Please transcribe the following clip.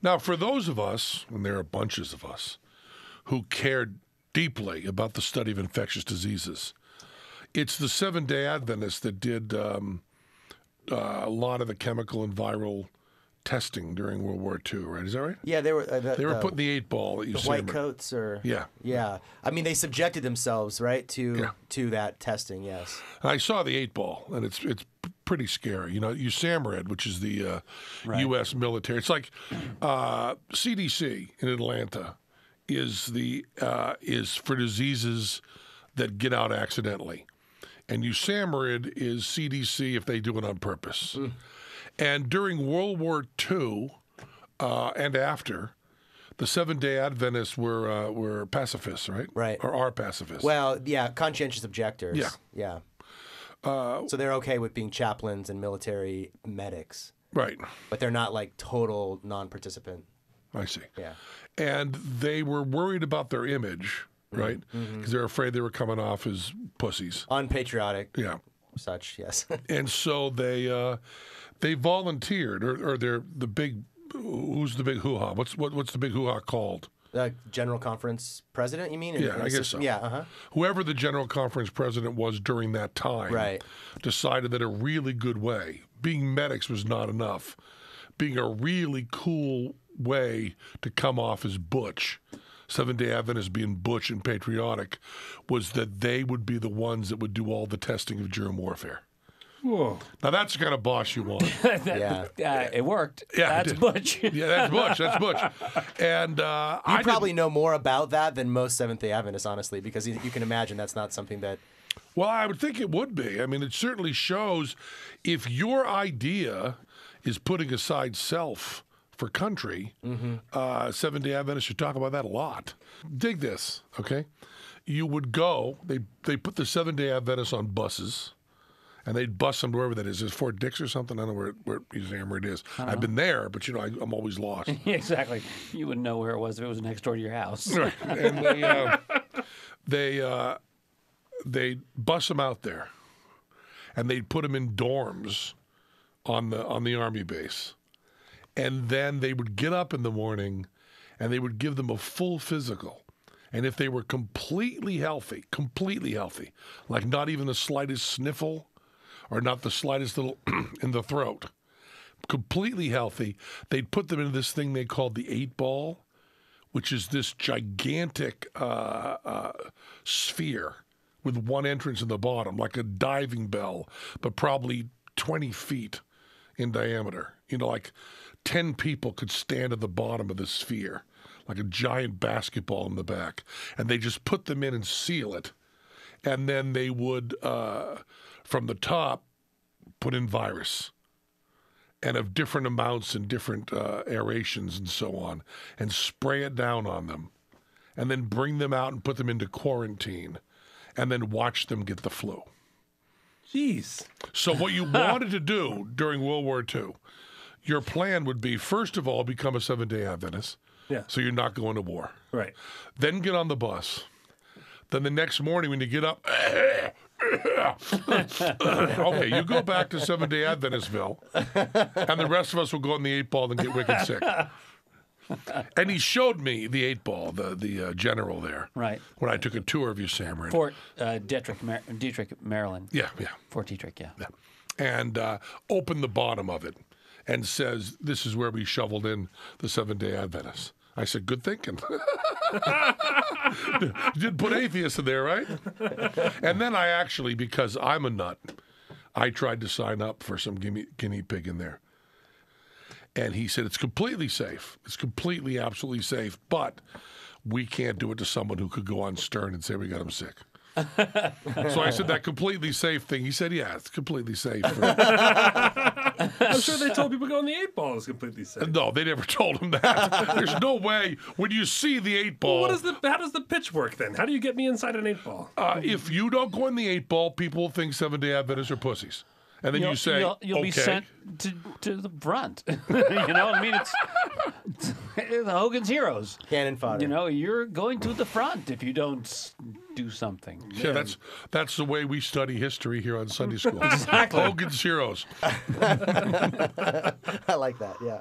Now, for those of us, and there are bunches of us, who cared deeply about the study of infectious diseases, it's the Seventh-Day Adventists that did a lot of the chemical and viral testing during World War II, right? Is that right? Yeah, they were putting the 8-ball that you the white coats, or yeah. I mean, they subjected themselves, right, to that testing. Yes. I saw the 8-ball, and it's pretty scary. You know, USAMRIID, which is the U.S. military. It's like CDC in Atlanta is for diseases that get out accidentally, and USAMRIID is CDC if they do it on purpose. And during World War II and after, the Seventh-Day Adventists were pacifists, right? Right. Or are pacifists. Well, yeah, conscientious objectors. Yeah. So they're okay with being chaplains and military medics. Right. But they're not like total non-participant. I see. Yeah. And they were worried about their image, right? Because they're afraid they were coming off as pussies. Unpatriotic. Yeah. Such, yes. And so they volunteered, or they're the big. Who's the big hoo-ha? What's the big hoo-ha called? General Conference president, you mean? Yeah, I guess so. Yeah, Whoever the General Conference president was during that time decided that a really good way, being medics was not enough, being a really cool way to come off as butch, Seventh-Day Adventists being butch and patriotic, was that they would be the ones that would do all the testing of germ warfare. Whoa. Now that's the kind of boss you want. It worked. Yeah, That's butch. Yeah, that's butch. That's butch. And you probably know more about that than most Seventh-Day Adventists, honestly, because you can imagine that's not something that. Well, I would think it would be. I mean, it certainly shows if your idea is putting aside self for country, Seventh-Day Adventists should talk about that a lot. Dig this, okay? You would go, they put the Seventh-Day Adventists on buses, and they'd bus them to wherever that is. Is Fort Dix or something? I don't know where USAMRIID is. I've been there, but, you know, I'm always lost. Exactly. You wouldn't know where it was if it was next door to your house. Right. And they bus them out there, and they'd put them in dorms on the Army base. And then they would get up in the morning, and they would give them a full physical. And if they were completely healthy, like not even the slightest sniffle or not the slightest little in the throat, completely healthy, they'd put them in this thing they called the 8-ball, which is this gigantic sphere with one entrance in the bottom, like a diving bell, but probably 20 feet in diameter. You know, like 10 people could stand at the bottom of the sphere, like a giant basketball in the back. And they just put them in and seal it. And then they would, from the top, put in virus. And of different amounts and different aerations and so on. And spray it down on them. And then bring them out and put them into quarantine. And then watch them get the flu. Jeez. So what you wanted to do during World War II, your plan would be, first of all, become a Seventh-Day Adventist. Yeah. So you're not going to war. Right. Then get on the bus. Then the next morning when you get up, okay, you go back to Seventh-Day Adventistville, and the rest of us will go on the 8-ball and get wicked sick. And he showed me the 8-ball, the general there. Right. When I took a tour of USAMRIID. Fort Detrick, Maryland. Yeah. Fort Detrick, yeah. And opened the bottom of it and says, this is where we shoveled in the Seventh-Day Adventists. I said, good thinking. You didn't put atheists in there, right? And then I actually, because I'm a nut, I tried to sign up for some guinea pig in there. And he said, it's completely safe. It's completely, absolutely safe. But we can't do it to someone who could go on Stern and say we got him sick. So I said, that completely safe thing. He said, yeah, it's completely safe. I'm sure they told people going the 8-ball is completely safe. No, they never told him that. There's no way when you see the 8-ball. Well, how does the pitch work then? How do you get me inside an 8-ball? If you don't go in the 8-ball, people will think Seventh-Day Adventists are pussies. And then you say, you'll okay. be sent to the front. You know, I mean, it's Hogan's Heroes. Cannon fodder. You know, you're going to the front if you don't do something. Yeah, that's the way we study history here on Sunday School. Exactly. Hogan's Heroes. I like that, yeah.